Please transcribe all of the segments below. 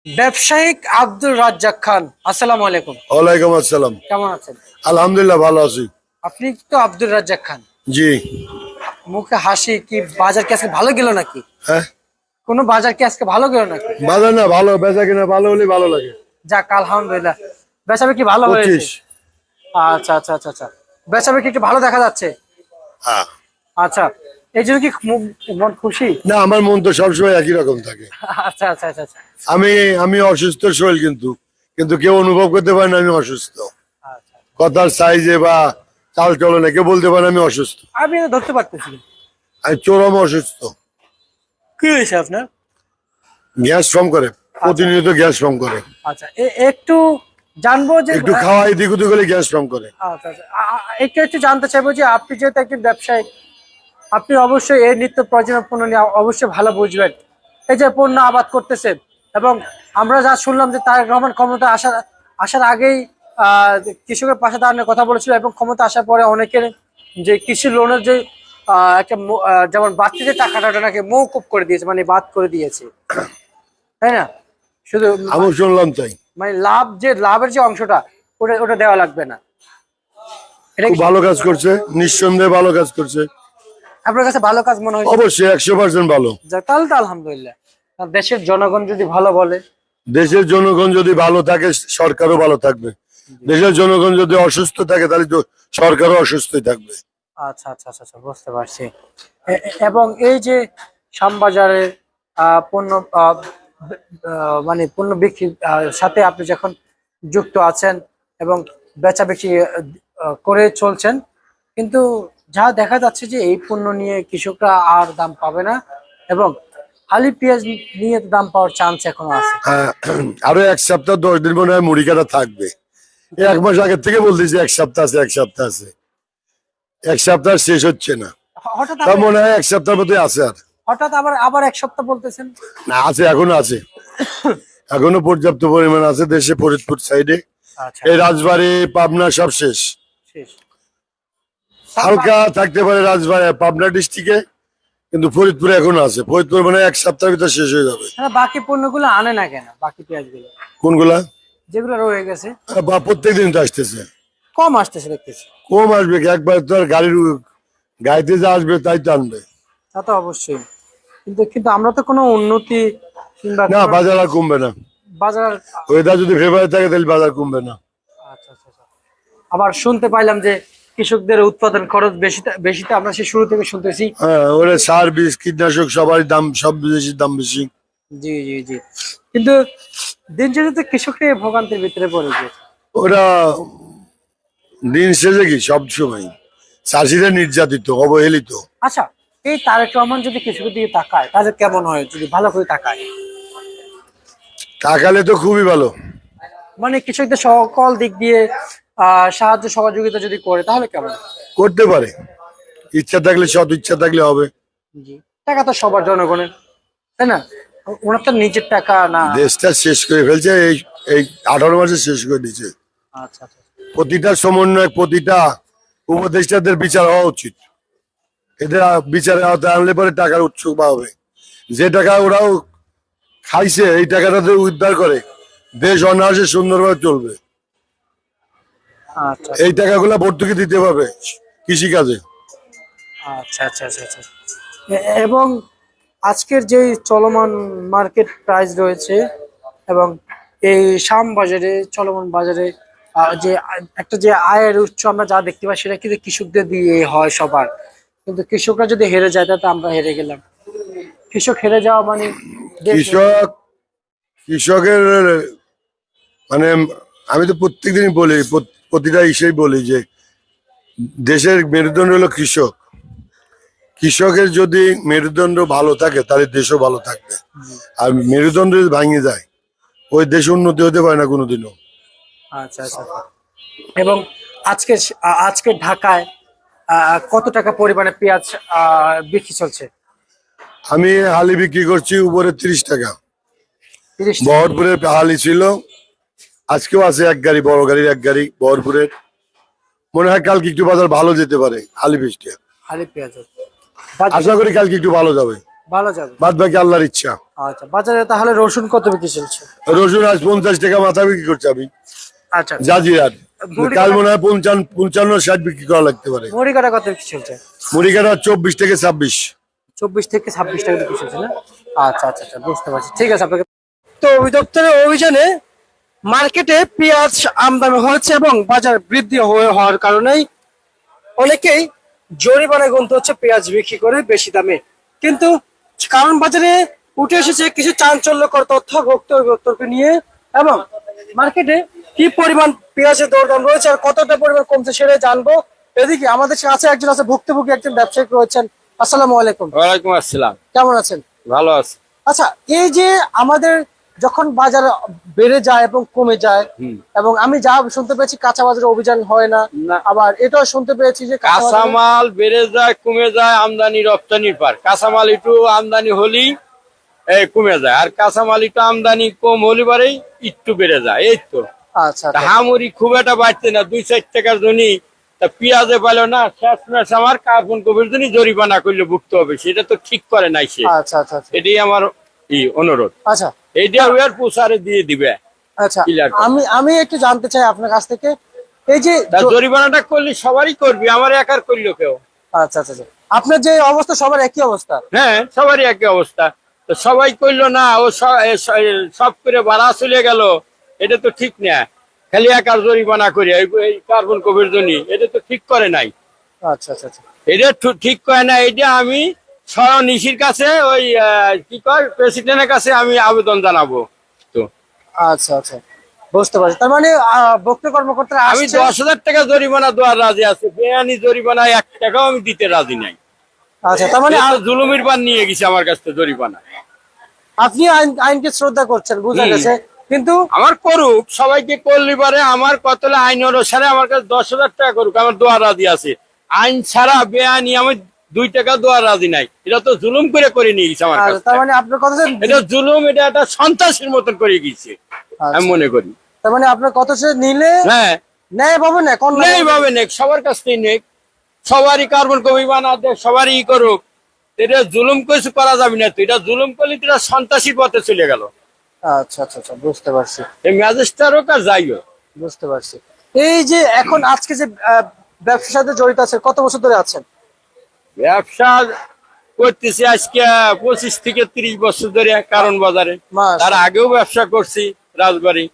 ব্যবসায়িক আব্দুর রাজ্জাক খান, আসসালামু আলাইকুম। ওয়ালাইকুম আসসালাম। কেমন আছেন? আলহামদুলিল্লাহ ভালো আছি। আপনি তো আব্দুর রাজ্জাক খান, জি। মুখে হাসি কি? বাজার কি আজকে ভালো গেল নাকি? হ্যাঁ, কোনো বাজার কি আজকে ভালো গেল নাকি? বাজার না ভালো, বেচা কিনা ভালো হলে ভালো লাগে। যাক আলহামদুলিল্লাহ, বেচা বিক্রি ভালো হয়েছে। 25। আচ্ছা আচ্ছা আচ্ছা আচ্ছা, বেচা বিক্রি একটু ভালো দেখা যাচ্ছে। হ্যাঁ। আচ্ছা, এই জন্য কি মন খুশি? না, আমার মন তো সবসময় একই রকম থাকে। আচ্ছা আচ্ছা আচ্ছা আচ্ছা আমি আমি অসুস্থ শরীর, কিন্তু কিন্তু কেউ অনুভব করতে পারে না আমি অসুস্থ। আচ্ছা। কথার সাইজে বা চাল চলনে কেউ বলতে পারে না আমি অসুস্থ। আমি তো ধরতে পারতেছি না। আমি চরম অসুস্থ। কি হয়েছে আপনার? গ্যাস ফর্ম করে, প্রতিনিয়ত গ্যাস ফর্ম করে। আচ্ছা, একটু জানবো যে একটু খাওয়া এদিক ওদিক হলে গ্যাস ফর্ম করে। আচ্ছা আচ্ছা, একটু একটু জানতে চাইবো যে আপনি যেহেতু একজন ব্যবসায়ী, আপনি অবশ্যই এই নিত্য প্রয়োজনীয় পণ্য নিয়ে অবশ্যই ভালো বুঝবেন। এই যে পণ্য আবাদ করতেছেন, এবং আমরা যা শুনলাম যে তারেক রহমান ক্ষমতা আসার আগেই কৃষকের পাশে দাঁড়ানোর কথা বলেছিল, এবং ক্ষমতা আসার পরে অনেকের যে কৃষি লোনের যে একটা যেমন বাড়তি যে টাকাটা ওটা নাকি মৌকুব করে দিয়েছে, মানে বাদ করে দিয়েছে, তাই না? শুধু আমি শুনলাম তাই। মানে লাভের যে অংশটা ওটা ওটা দেওয়া লাগবে না। এটা খুব কি ভালো কাজ করছে, নিঃসন্দেহে ভালো কাজ করছে। আপনার কাছে ভালো কাজ মনে হয়? অবশ্যই 100% ভালো। তাহলে তো আলহামদুলিল্লাহ। আর দেশের জনগণ যদি ভালো বলে, দেশের জনগণ যদি ভালো থাকে সরকারও ভালো থাকবে। দেশের জনগণ যদি অসুস্থ থাকে তাহলে তো সরকারও অসুস্থই থাকবে। আচ্ছা আচ্ছা আচ্ছা আচ্ছা, বুঝতে পারছি। এবং এই যে শ্যামবাজারে পণ্য মানে পণ্য বিক্রির সাথে আপনি যখন যুক্ত আছেন এবং বেচা বিক্রি করে চলছেন, কিন্তু যা দেখা যাচ্ছে যে এই পণ্য নিয়ে কৃষকরা আর দাম পাবে না, এবং আলি পেঁয়াজ নিয়ে তো দাম পাওয়ার চান্স এখনো আছে। হ্যাঁ, আরো 1 সপ্তাহ 10 দিন মনে হয় মুড়ি কাটা থাকবে। 1 মাস আগের থেকে বলতেছি 1 সপ্তাহ আছে, 1 সপ্তাহ আছে। 1 সপ্তাহ শেষ হচ্ছে না, হঠাৎ তা মনে হয় 1 সপ্তাহের মধ্যে আছে। আর হঠাৎ আবার আবার এক সপ্তাহ বলতেছেন? না, আছে, এখনো আছে, এখনো পর্যাপ্ত পরিমাণ আছে দেশে। ফরিদপুর সাইডে, আচ্ছা, এই রাজবাড়ী পাবনা সব শেষ। শেষ। হালকা থাকতে পারে রাজবাড়ী পাবনা ডিস্ট্রিক্টে, কিন্তু ফরিদপুরে এখনো আছে। ফরিদপুর মানে 1 সপ্তাহের ভিতর শেষ হয়ে যাবে। বাকি পণ্যগুলো আনে না কেন? বাকি পেঁয়াজগুলো কোনগুলা? যেগুলো রয়ে গেছে বা প্রত্যেকদিন তো আসতেছে। কম আসতেছে দেখতেছি। কম আসবে কি? একবার তো আর গাড়িতে যা আসবে তাই তো আনবে। তা তো অবশ্যই, কিন্তু কিন্তু আমরা তো কোনো উন্নতি কিংবা না, বাজার আর কমবে না। বাজার। ওয়েদার যদি ফেভারে থাকে তাহলে বাজার কমবে না। আচ্ছা আচ্ছা আচ্ছা। আবার শুনতে পাইলাম যে কৃষকদের উৎপাদন খরচ বেশিতে আমরা সে শুরু থেকে শুনতেছি। হ্যাঁ, ওরা সার বীজ কীটনাশক সবারই দাম, সব জিনিসের দাম বেশি। জি জি জি, কিন্তু দিন শেষে তো কৃষকরাই ভোগান্তির ভিতরে পড়ে গিয়েছে। ওরা দিন শেষে কি সব সময় চাষিরা নির্যাতিত, অবহেলিত। আচ্ছা, এই তারেক রহমান যদি কৃষকের দিকে তাকায় তাহলে কেমন হয়? যদি ভালো করে তাকায়, তাকালে তো খুবই ভালো। মানে কৃষকদের সকল দিক দিয়ে সাহায্য সহযোগিতা যদি করে তাহলে কেমন? করতে পারে, ইচ্ছা থাকলে, সৎ ইচ্ছা থাকলে হবে। জি, টাকা তো সবার জনগণের, তাই না? ওনার তো নিজের টাকা না। দেশটা শেষ করে ফেলছে, এই এই 18 মাসে শেষ করে দিচ্ছে। আচ্ছা আচ্ছা। প্রতিটা সমন্বয়, প্রতিটা উপদেষ্টাদের বিচার হওয়া উচিত। এদের বিচারে আওতায় আনলে পরে টাকার উৎস পাবে। যে টাকা ওরাও খাইছে এই টাকাটা যদি উদ্ধার করে, দেশ অনায়াসে সুন্দরভাবে চলবে। আচ্ছা এই টাকাগুলা ভর্তুকি দিতে পারবে কৃষিকাজে। আচ্ছা আচ্ছা আচ্ছা আচ্ছা। এবং আজকের যে চলমান মার্কেট প্রাইস রয়েছে, এবং এই শাম বাজারে, চলমান বাজারে যে একটা যে আয়ের উৎস আমরা যা দেখতে পাই সেটা কিন্তু কৃষকদের দিয়ে হয় সবার, কিন্তু কৃষকরা যদি হেরে যায় তাতে আমরা হেরে গেলাম। কৃষক হেরে যাওয়া মানে কৃষকের মানে, আমি তো প্রত্যেকদিনই বলি, প্রতিটা ইসেই বলি যে দেশের মেরুদণ্ড হলো কৃষক। কৃষকের যদি মেরুদণ্ড ভালো থাকে তাহলে দেশও ভালো থাকবে। আর মেরুদণ্ড যদি ভাঙে যায়, ওই দেশ উন্নতি হতে পারে না কোনোদিনও। আচ্ছা আচ্ছা। এবং আজকে আজকে ঢাকায় কত টাকা পরিমাণে পেঁয়াজ বিক্রি চলছে? আমি হালি বিক্রি করছি উপরে 30 টাকা। 30 টাকা। বহরপুরের হালি ছিল, আজকেও আছে এক গাড়ি, বড় গাড়ির এক গাড়ি বহরপুরের। মনে হয় কালকে একটু বাজার ভালো যেতে পারে হালি বৃষ্টি। হালি পেঁয়াজ আশা করি কালকে একটু ভালো যাবে। ভালো যাবে। বাদ বাকি আল্লাহর ইচ্ছা। আচ্ছা, বাজারে তাহলে রসুন কত বিক্রি চলছে? রসুন আজ 50 টাকা মাথা বিক্রি করছে আমি আচ্ছা, জাজিরার। মুড়ি কাল কাটা- মনে হয় 55-60 বিক্রি করা লাগতে পারে। মুড়ি কাটা কত বিক্রি চলছে? মুড়ি কাটা 24 থেকে 26। 24 থেকে 26 টাকা বিক্রি চলছে না? আচ্ছা আচ্ছা আচ্ছা, বুঝতে পারছি। ঠিক আছে, আপনাকে তো অধিদপ্তরের অভিযানে মার্কেটে পেঁয়াজ আমদানি হয়েছে এবং বাজার বৃদ্ধি হওয়ার কারণেই অনেকেই জরিমানায় গুনতে হচ্ছে পেঁয়াজ বিক্রি করে বেশি দামে। কিন্তু কারণ বাজারে উঠে এসেছে কিছু চাঞ্চল্যকর তথ্য ভোক্তাকে নিয়ে, এবং মার্কেটে কি পরিমাণ পেঁয়াজের দরদাম রয়েছে আর কতটা পরিমাণ কমছে সেটা জানবো। এদিকে আমাদের কাছে একজন আছে, ভুক্তভোগী একজন ব্যবসায়িক রয়েছেন। আসসালামু আলাইকুম। ওয়ালাইকুম আসসালাম। কেমন আছেন? ভালো আছে। আচ্ছা, এই যে আমাদের যখন বাজার বেড়ে যায় এবং কমে যায়, এবং আমি যা শুনতে পেয়েছি কাঁচা বাজারে অভিযান হয় না, না। আবার এটাও শুনতে পেয়েছি যে কাঁচামাল বেড়ে যায় কমে যায় আমদানি রপ্তানির পার। কাঁচামাল একটু আমদানি হলেই কমে যায়, আর কাঁচামাল একটু আমদানি কম হলে পারেই একটু বেড়ে যায়। এই তো আচ্ছা তা হামুরি খুব একটা বাড়ছে না, 2-4 টাকার জন্যই। তা পেঁয়াজে পাইলো না, শেষ মাস আমার কার্বন কপির জন্য জরিমানা করলে ভুগতে হবে, সেটা তো ঠিক করে নাই সে। আচ্ছা আচ্ছা আচ্ছা এটাই আমার অনুরোধ। আচ্ছা এইটা ওয়ার প্রচারে দিয়ে দিবে। আচ্ছা, Clear করো। আমি একটু জানতে চাই আপনার কাছ থেকে, এই যে তা জরিমানাটা করলে সবারই করবি, আমার একার করলো কেউ? আচ্ছা আচ্ছা আচ্ছা, আপনার যে অবস্থা সবার একই অবস্থা? হ্যাঁ, সবারই একই অবস্থা। তো সবাই করলো না, ও সব করে ভাড়া চলে গেল, এটা তো ঠিক না। খালি একার জরিমানা করে এই কার্বন কপির জন্য, এটা তো ঠিক করে নাই। আচ্ছা আচ্ছা আচ্ছা এটা ঠিক করে না। এটা আমি নিশির কাছে ওই কি কয় প্রেসিডেন্টের কাছে আমি আবেদন জানাবো। তো আচ্ছা আচ্ছা, বুঝতে পারছি। তার মানে ভোক্তা কর্মকর্তারা আমি আসছে। 10,000 টাকা জরিমানা দেওয়ার রাজি আছি, বেআইনি জরিমানা 1 টাকাও আমি দিতে রাজি নাই। আচ্ছা, তার মানে জুলুমির পান নিয়ে গেছে আমার কাছ থেকে জরিমানা। আপনি আইনকে শ্রদ্ধা করছেন, বুঝা গেছে, কিন্তু আমার করুক, সবাইকে করলি পারে। আমার কতলে আইন অনুসারে আমার কাছে 10,000 টাকা করুক, আমার দোয়ার রাজি আছে। আইন ছাড়া বেআইনি আমি 2 টাকা দোয়ার রাজি নাই। এটা তো জুলুম করে নিয়ে গেছে আমার কাছে। তার মানে আপনার কথা এটা জুলুম, এটা একটা সন্ত্রাসের মতন করে গেছে আমি মনে করি। তার মানে আপনার কথা সে নিলে হ্যাঁ, ন্যায় পাবে না, কোন নেই ভাবে নেক, সবার কাছ থেকে নেক, সবারই কার্বন কপি বানা দেখ, সবারই করুক। এটা জুলুম কিছু করা যাবে না। তো এটা জুলুম করলে এটা সন্ত্রাসীর পথে চলে গেল। আচ্ছা আচ্ছা আচ্ছা, বুঝতে পারছি এই ম্যাজিস্ট্রেট হোক আর যাই হোক। বুঝতে পারছি। এই যে এখন আজকে যে ব্যবসার সাথে জড়িত আছে, কত বছর ধরে আছেন? ব্যবসা করতেছি আজকে 25 থেকে 30 বছর ধরে কারণ বাজারে। মাশাআল্লাহ। তার আগেও ব্যবসা করছি রাজবাড়ি,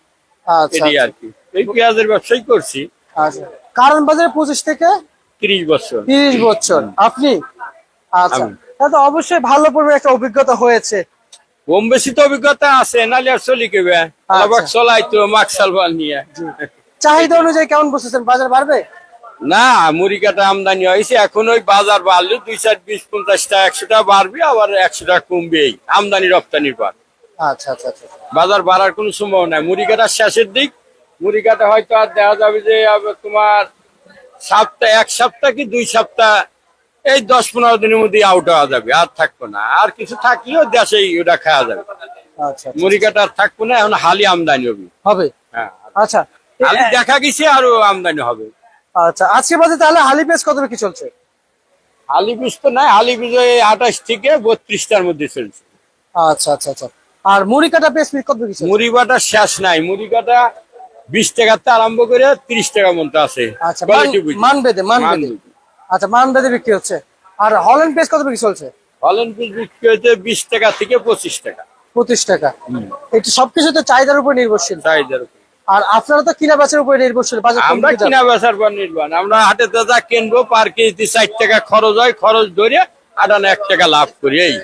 আচ্ছা এটি আর কি। এই পেঁয়াজের ব্যবসাই করছি আচ্ছা, কারণ বাজারে 25 থেকে 30 বছর। 30 বছর আপনি? আচ্ছা, আমি। তাহলে তো অবশ্যই ভালো পরিমাণে একটা অভিজ্ঞতা হয়েছে। কম বেশি তো অভিজ্ঞতা আছে, নাহলে আর চলি কেবে। আবার চলাইতো মাকসালবাল নিয়ে। চাহিদা অনুযায়ী কেমন বুঝতেছেন, বাজার বাড়বে? না, মুড়ি কাটা আমদানি হয়েছে, এখন ওই বাজার বাড়লে 2-4, 20-50 টাকা 100 টাকা বাড়বে, আবার 100 টাকা কমবে। এই আমদানি রপ্তানির পর আচ্ছা আচ্ছা আচ্ছা বাজার বাড়ার কোনো সম্ভাবনা নাই। মুড়ি কাটার শেষের দিক, মুড়ি কাটা হয়তো আর দেখা যাবে যে তোমার এক সপ্তাহ কি 2 সপ্তাহ, এই 10-15 দিনের মধ্যে আউট হওয়া যাবে, আর থাকবো না। আর কিছু থাকলেও দেশেই ওটা খাওয়া যাবে। আচ্ছা মুড়ি কাটা আর থাকবো না, এখন হালি আমদানি হবে। হবে। হ্যাঁ, আচ্ছা হালি দেখা গেছে আরো আমদানি হবে। আচ্ছা, আজকে বাজে তাহলে হালি পেঁয়াজ কত বিক্রি চলছে? হালি বীজ তো নাই, হালি বীজ 28 থেকে 32টার মধ্যে চলছে। আচ্ছা আচ্ছা আচ্ছা, আর মুড়ি কাটা পেঁয়াজ কত বিক্রি চলছে? মুড়ি বাটা শেষ নাই, মুড়ি কাটা 20 টাকাতে আরম্ভ করে 30 টাকা মধ্যে আছে। আচ্ছা, কোয়ালিটি বুঝে। মান বেঁধে আচ্ছা, মান বেঁধে বিক্রি হচ্ছে। আর হল্যান্ড পেঁয়াজ কত বিক্রি চলছে? হল্যান্ড বীজ বিক্রি হচ্ছে 20 টাকা থেকে 25 টাকা। 25 টাকা। এটা সবকিছুতে চাহিদার উপর নির্ভরশীল। চাহিদার উপর। আর আপনারা তো কিনা বেচার উপর নির্ভরশীল, বাজার কম আমরা বিক্রি দাম। কিনা বেচার পর নির্ভর। আমরা হাটে যা কিনবো পার কেজিতে 4 টাকা খরচ হয়, খরচ ধরে আটানা 1 টাকা লাভ করি। এই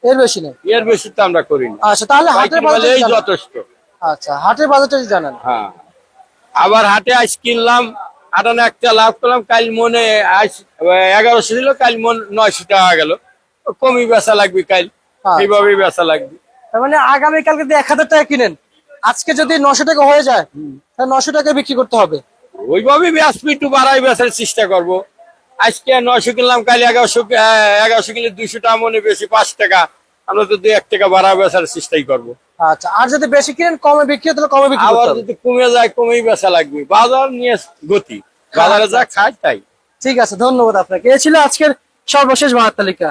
এর বেশি নেই। এর বেশি তো আমরা করি না। আচ্ছা, তাহলে হাটের পাইকারি বাজার মালেই যথেষ্ট। আচ্ছা, হাটের বাজারটা জানান। হ্যাঁ, আবার হাটে আজ কিনলাম, আটানা 1 টাকা লাভ করলাম, কাল মনে আজ 1100 ছিল, কাল মন 900 টাকা গেল। কমই বেচা লাগবে কাল, এইভাবেই বেচা লাগবে। তার মানে আগামীকালকে যদি 1000 টাকা কিনেন, আজকে যদি 900 টাকা হয়ে যায়, তাহলে 900 টাকা বিক্রি করতে হবে। ওইভাবেই বেচবি, একটু বাড়াই বেচার চেষ্টা করবো। আজকে 900 কিনলাম, কাল 1100 কিনলে 200 টাকা মনে বেশি 5 টাকা। আমরা তো 2-1 টাকা বাড়া বেচার চেষ্টাই করবো। আচ্ছা, আর যদি বেশি কিনেন কমে বিক্রি হয়, তাহলে কমে বিক্রি আবার করতে হবে। যদি কমে যায়, কমেই বেচা লাগবে। বাজার নিয়ে গতি, বাজারে যা খায় তাই। ঠিক আছে, ধন্যবাদ আপনাকে। এ ছিল আজকের সর্বশেষ বাজার তালিকা।